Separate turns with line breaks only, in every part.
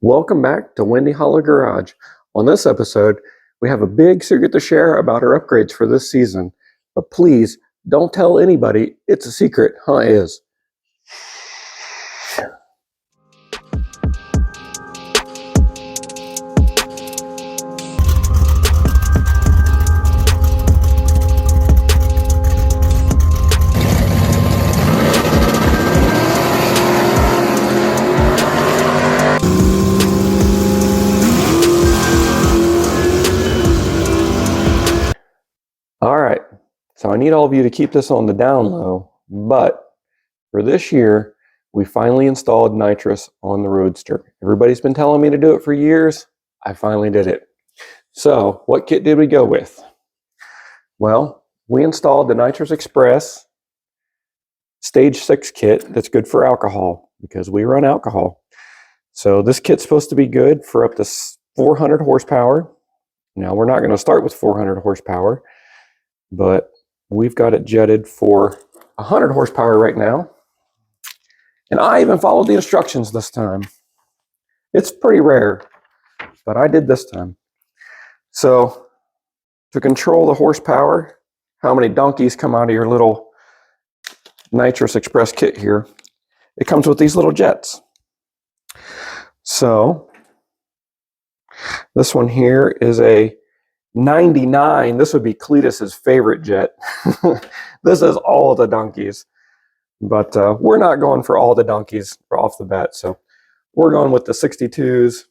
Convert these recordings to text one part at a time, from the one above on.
Welcome back to Windy Hollow Garage. On this episode, we have a big secret to share about our upgrades for this season. But please, don't tell anybody. It's a secret, huh, Is? All right, so I need all of you to keep this on the down low, but for this year, we finally installed Nitrous on the Roadster. Everybody's been telling me to do it for years. I finally did it. So, what kit did we go with? Well, we installed the Nitrous Express Stage 6 kit that's good for alcohol because we run alcohol. So this kit's supposed to be good for up to 400 horsepower. Now, we're not going to start with 400 horsepower, but we've got it jetted for 100 horsepower right now. And I even followed the instructions this time. It's pretty rare, but I did this time. So to control the horsepower, how many donkeys come out of your little Nitrous Express kit here, it comes with these little jets. So this one here is a 99. This would be Cletus's favorite jet. This is all the donkeys, but we're not going for all the donkeys off the bat. So we're going with the 62s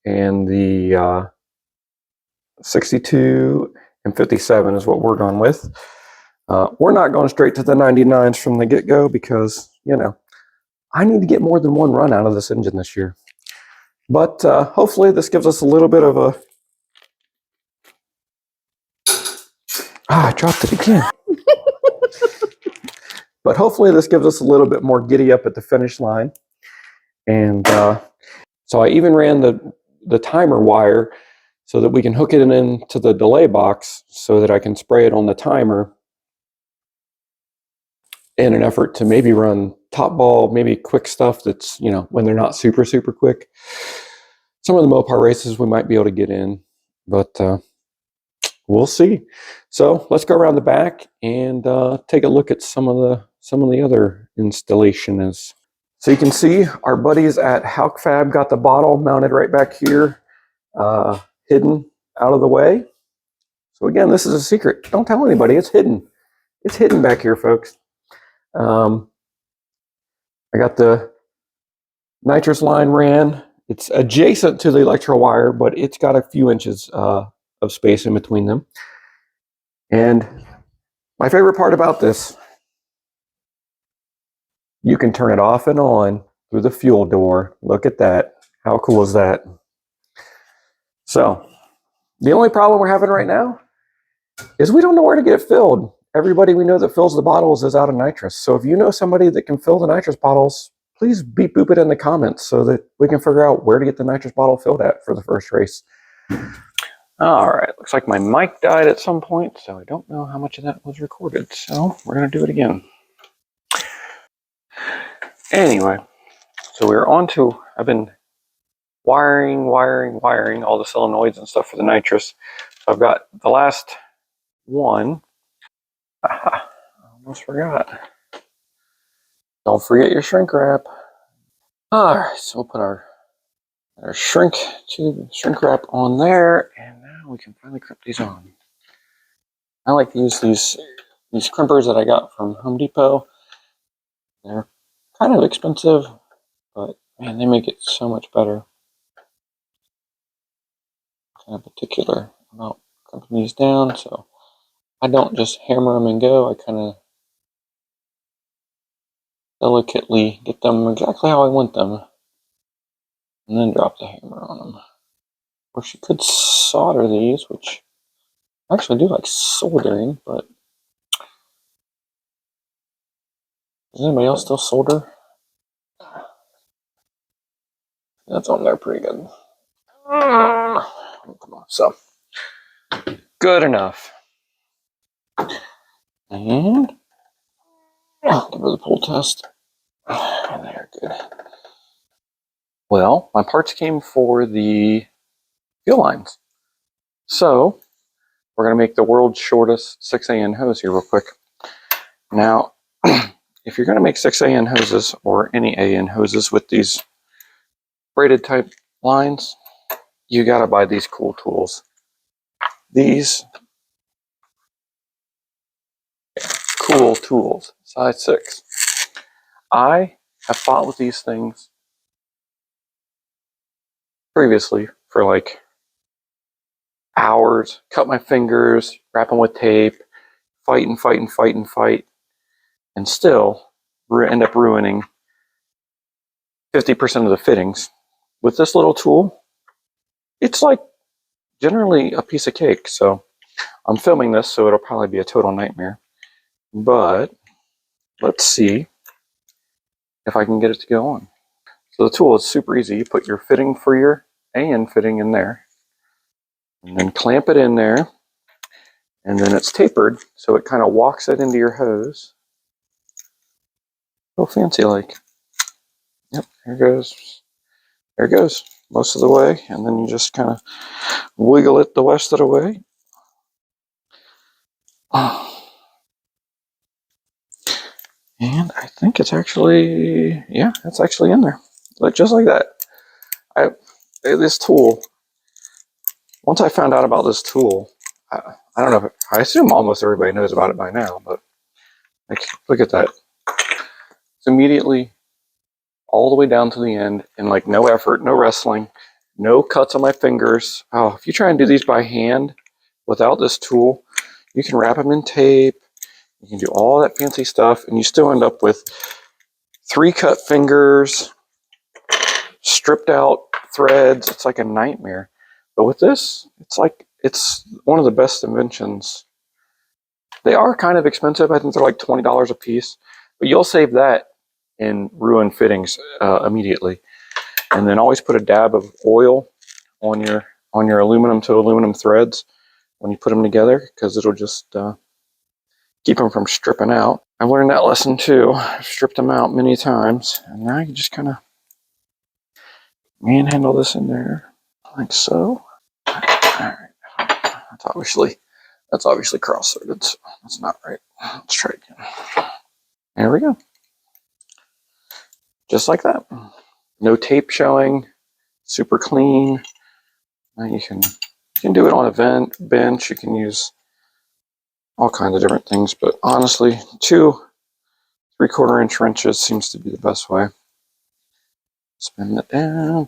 and the 62 and 57 is what we're going with. We're not going straight to the 99s from the get-go because, you know, I need to get more than one run out of this engine this year. But hopefully this gives us a little bit of a... I dropped it again. But hopefully this gives us a little bit more giddy up at the finish line. And so I even ran the timer wire so that we can hook it into the delay box so that I can spray it on the timer in an effort to maybe run top ball, maybe quick stuff that's, you know, when they're not super, super quick. Some of the Mopar races we might be able to get in, but we'll see. So let's go around the back and take a look at some of the other installations. So you can see our buddies at HalkFab got the bottle mounted right back here, hidden out of the way. So again, this is a secret. Don't tell anybody. It's hidden. It's hidden back here, folks. I got the Nitrous line ran. It's adjacent to the electrical wire, but it's got a few inches of space in between them. And my favorite part about this, you can turn it off and on through the fuel door. Look at that. How cool is that? So the only problem we're having right now is we don't know where to get it filled. Everybody we know that fills the bottles is out of nitrous. So if you know somebody that can fill the nitrous bottles, please beep boop it in the comments so that we can figure out where to get the nitrous bottle filled at for the first race. All right, looks like my mic died at some point, so I don't know how much of that was recorded. So we're going to do it again. Anyway, so we're on to, I've been wiring all the solenoids and stuff for the nitrous. So I've got the last one. Aha, I almost forgot. Don't forget your shrink wrap. All right, so we'll put our shrink wrap on there, and now we can finally crimp these on. I like to use these crimpers that I got from Home Depot. They're kind of expensive, but man, they make it so much better. Kind of particular about crimping these down, so I don't just hammer them and go. I kind of delicately get them exactly how I want them, and then drop the hammer on them. Of course, you could solder these, which I actually do like soldering, but does anybody else still solder? That's on there pretty good. Come on, so good enough. And give her the pull test. And there, good. Well, my parts came for the fuel lines. So we're going to make the world's shortest 6AN hose here real quick. Now, if you're going to make 6AN hoses or any AN hoses with these braided type lines, you got to buy these cool tools. These cool tools, size 6. I have fought with these things previously for like hours, cut my fingers, wrap them with tape, fight, and still end up ruining 50% of the fittings. With this little tool, it's like generally a piece of cake. So I'm filming this, so it'll probably be a total nightmare. But let's see if I can get it to go on. So the tool is super easy. You put your fitting for your AN fitting in there, and then clamp it in there, and then it's tapered, so it kind of walks it into your hose. Real fancy like. Yep, there it goes. There it goes, most of the way, and then you just kind of wiggle it the rest of the way. And I think it's actually, yeah, it's actually in there. Just like that. This tool, once I found out about this tool, I don't know, I assume almost everybody knows about it by now, but like, look at that. It's immediately all the way down to the end, and like no effort, no wrestling, no cuts on my fingers. Oh, if you try and do these by hand without this tool, you can wrap them in tape, you can do all that fancy stuff, and you still end up with 3 cut fingers, stripped out threads. It's like a nightmare. But with this, it's one of the best inventions. They are kind of expensive. I think they're like $20 a piece, but you'll save that in ruined fittings immediately. And then always put a dab of oil on your aluminum to aluminum threads when you put them together, because it'll just keep them from stripping out. I've learned that lesson too. I've stripped them out many times, and now you just kind of manhandle this in there like so. All right, that's obviously cross-threaded, so that's not right. Let's try it again. There we go. Just like that. No tape showing. Super clean. Now you can do it on a bench. You can use all kinds of different things, but honestly, 2 3/4-inch wrenches seems to be the best way. Spin that down.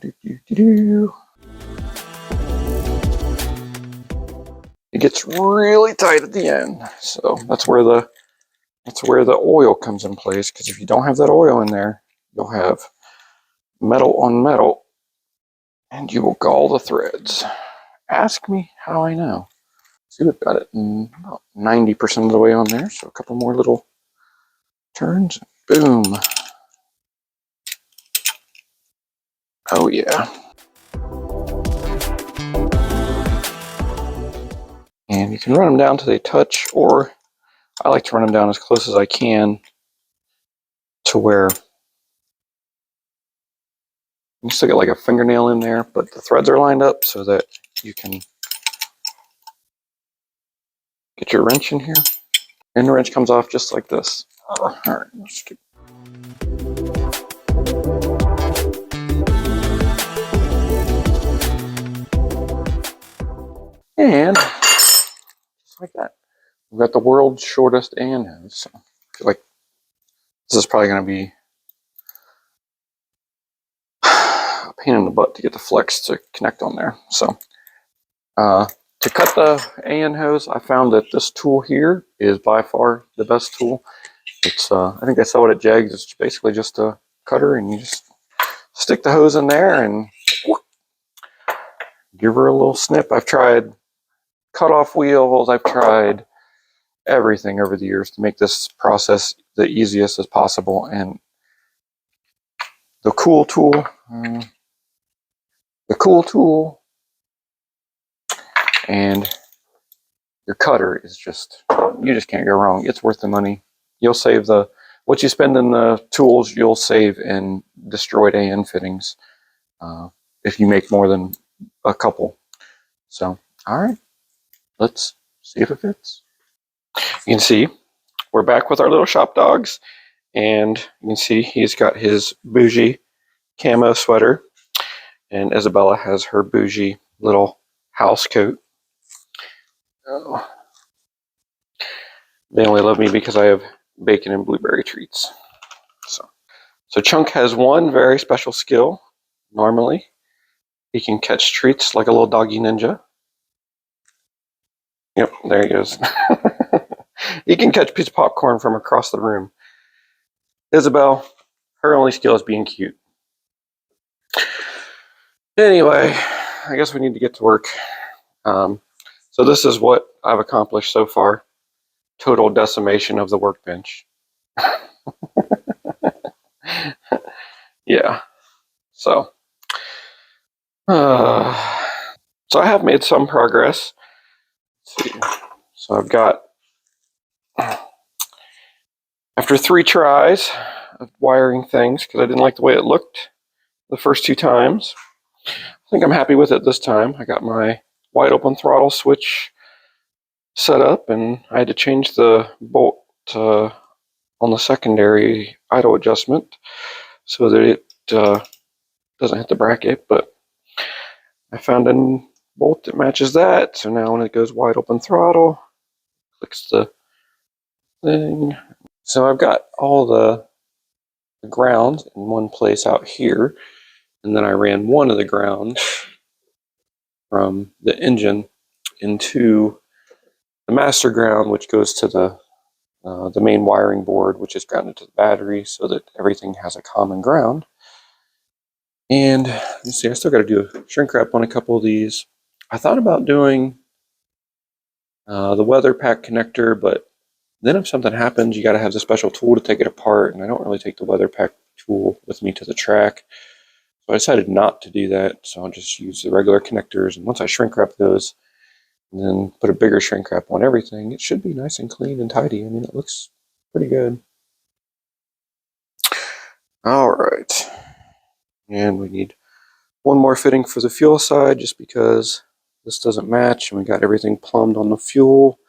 It gets really tight at the end, so that's where the oil comes in place. Because if you don't have that oil in there, you'll have metal on metal, and you will gall the threads. Ask me how I know. See, we've got it about 90% of the way on there, so a couple more little turns. Boom. Oh yeah. And you can run them down till they touch, or I like to run them down as close as I can to where you still get like a fingernail in there, but the threads are lined up so that you can get your wrench in here. And the wrench comes off just like this. All right, let's do. And just like that, we've got the world's shortest AN hose. So I feel like this is probably going to be a pain in the butt to get the flex to connect on there. So to cut the AN hose, I found that this tool here is by far the best tool. It's I think I saw it at Jegs. It's basically just a cutter, and you just stick the hose in there and give her a little snip. I've tried cut-off wheels. I've tried everything over the years to make this process the easiest as possible. And the cool tool and your cutter is just, you just can't go wrong. It's worth the money. You'll save what you spend in the tools, you'll save in destroyed AN fittings. if you make more than a couple. So, all right, let's see if it fits. You can see we're back with our little shop dogs, and you can see he's got his bougie camo sweater, and Isabella has her bougie little house coat. Oh. They only love me because I have bacon and blueberry treats. So Chunk has one very special skill. Normally, he can catch treats like a little doggy ninja. Yep, there he goes. He can catch a piece of popcorn from across the room. Isabel, her only skill is being cute. Anyway, I guess we need to get to work. So this is what I've accomplished so far. Total decimation of the workbench. Yeah. So I have made some progress. Let's see. So I've got, after 3 tries of wiring things, because I didn't like the way it looked the first 2 times, I think I'm happy with it this time. I got my wide open throttle switch set up, and I had to change the bolt on the secondary idle adjustment so that it doesn't hit the bracket, but I found a bolt that matches that, so now when it goes wide open throttle, clicks the thing. So I've got all the ground in one place out here, and then I ran one of the grounds from the engine into the master ground, which goes to the main wiring board, which is grounded to the battery, so that everything has a common ground. And you see, I still got to do a shrink wrap on a couple of these. I thought about doing the weather pack connector, but then if something happens, you got to have the special tool to take it apart, and I don't really take the weather pack tool with me to the track. So I decided not to do that, so I'll just use the regular connectors, and once I shrink wrap those, and then put a bigger shrink wrap on everything, it should be nice and clean and tidy. I mean, it looks pretty good. All right. And we need one more fitting for the fuel side, just because this doesn't match, and we got everything plumbed on the fuel.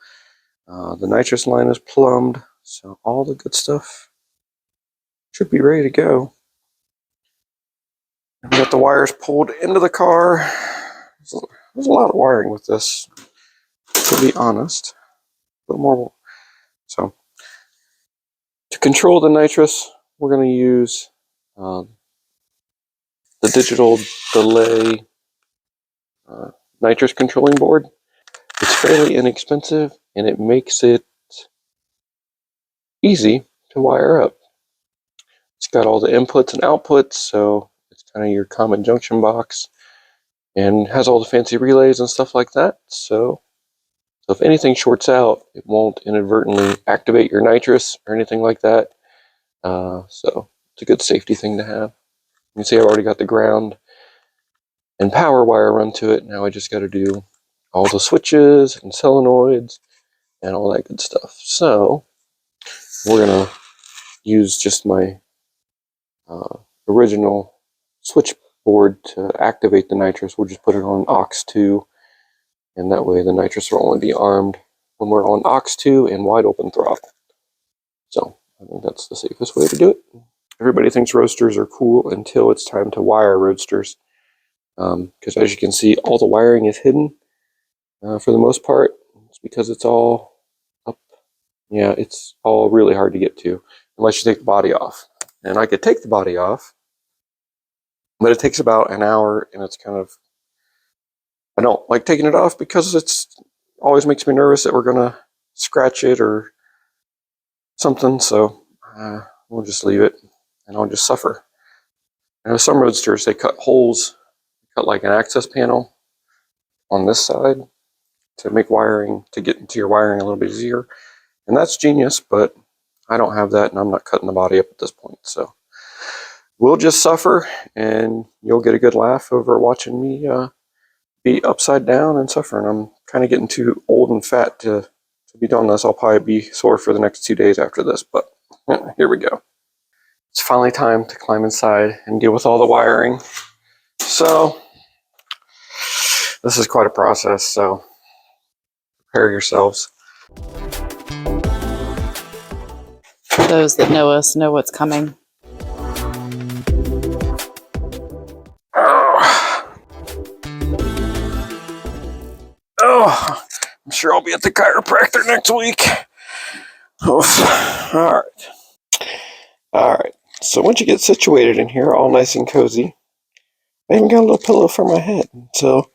The nitrous line is plumbed, so all the good stuff should be ready to go. We got the wires pulled into the car. There's a lot of wiring with this, to be honest. A little more. So, to control the nitrous, we're going to use the digital delay nitrous controlling board. It's fairly inexpensive, and it makes it easy to wire up. It's got all the inputs and outputs, so it's kind of your common junction box, and has all the fancy relays and stuff like that. So if anything shorts out, it won't inadvertently activate your nitrous or anything like that. So it's a good safety thing to have. You can see I've already got the ground and power wire run to it. Now I just got to do all the switches and solenoids and all that good stuff. So we're going to use just my original switchboard to activate the nitrous. We'll just put it on aux2, and that way the nitrous will only be armed when we're on aux2 and wide open throttle. So I think that's the safest way to do it. Everybody thinks roadsters are cool until it's time to wire roadsters, because as you can see, all the wiring is hidden for the most part. It's because it's all up. Yeah, it's all really hard to get to unless you take the body off. And I could take the body off, but it takes about an hour, and it's kind of, I don't like taking it off because it's always makes me nervous that we're gonna scratch it or something. So we'll just leave it, and I'll just suffer. I know some roadsters, they cut holes, cut like an access panel on this side to make wiring, to get into your wiring a little bit easier, and that's genius. But I don't have that, and I'm not cutting the body up at this point. So we'll just suffer, and you'll get a good laugh over watching me be upside down and suffering. I'm kind of getting too old and fat to be doing this. I'll probably be sore for the next 2 days after this, but here we go. It's finally time to climb inside and deal with all the wiring. So this is quite a process, so prepare yourselves.
Those that know us know what's coming.
Oh, I'm sure I'll be at the chiropractor next week. Oof. All right. So once you get situated in here, all nice and cozy, I even got a little pillow for my head. So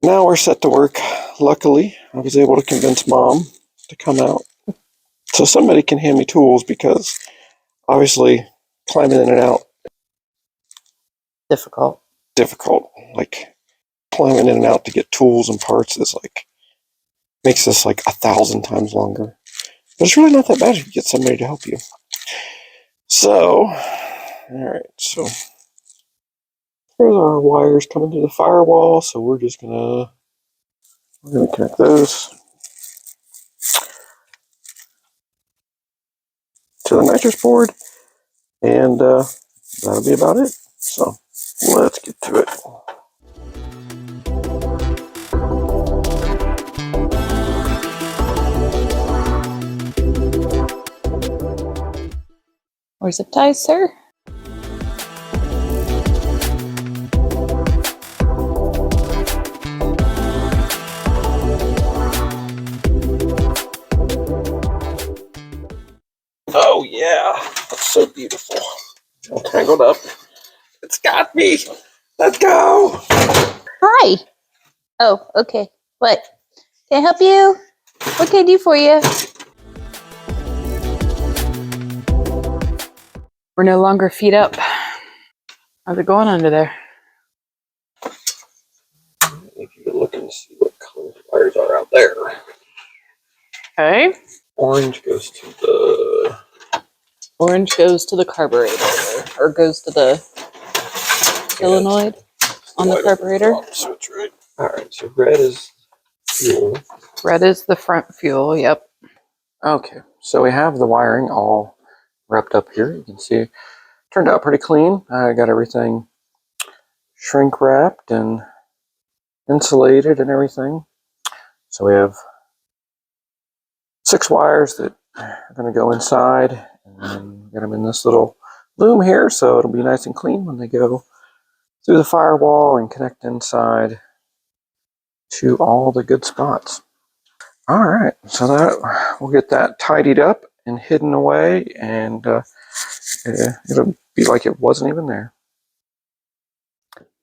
now we're set to work. Luckily, I was able to convince Mom to come out so somebody can hand me tools, because obviously climbing in and out
Difficult.
Like climbing in and out to get tools and parts is like makes this like 1,000 times longer. But it's really not that bad if you get somebody to help you. So, all right. So here's our wires coming to the firewall. So we're gonna connect those to the nitrous board, and that'll be about it. So let's get to it.
Or zip ties, sir?
Oh yeah, that's so beautiful. All tangled up. It's got me. Let's go.
Hi. Oh, okay. What? Can I help you? What can I do for you? We're no longer feet up. How's it going under there?
If you look and see what color the wires are out there.
Okay.
Orange goes to the
carburetor, or goes to the solenoid on the carburetor.
Switch, right? All right. So red is fuel.
Red is the front fuel. Yep.
Okay. So we have the wiring all wrapped up here. You can see it turned out pretty clean. I got everything shrink wrapped and insulated and everything. So we have 6 wires that are going to go inside, and then get them in this little loom here, so it'll be nice and clean when they go through the firewall and connect inside to all the good spots. All right, so that we'll get that tidied up and hidden away, and it'll be like it wasn't even there.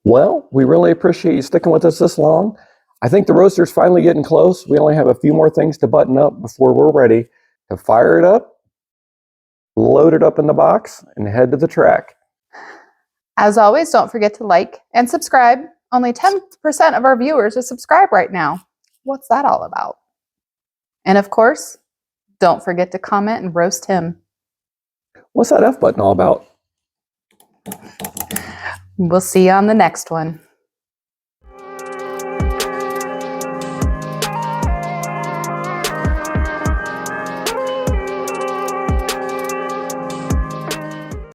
Well, we really appreciate you sticking with us this long. I think the Roadster's finally getting close. We only have a few more things to button up before we're ready to fire it up, load it up in the box, and head to the track.
As always, don't forget to like and subscribe. Only 10% of our viewers are subscribed right now. What's that all about? And of course, don't forget to comment and roast him.
What's that F button all about?
We'll see you on the next one.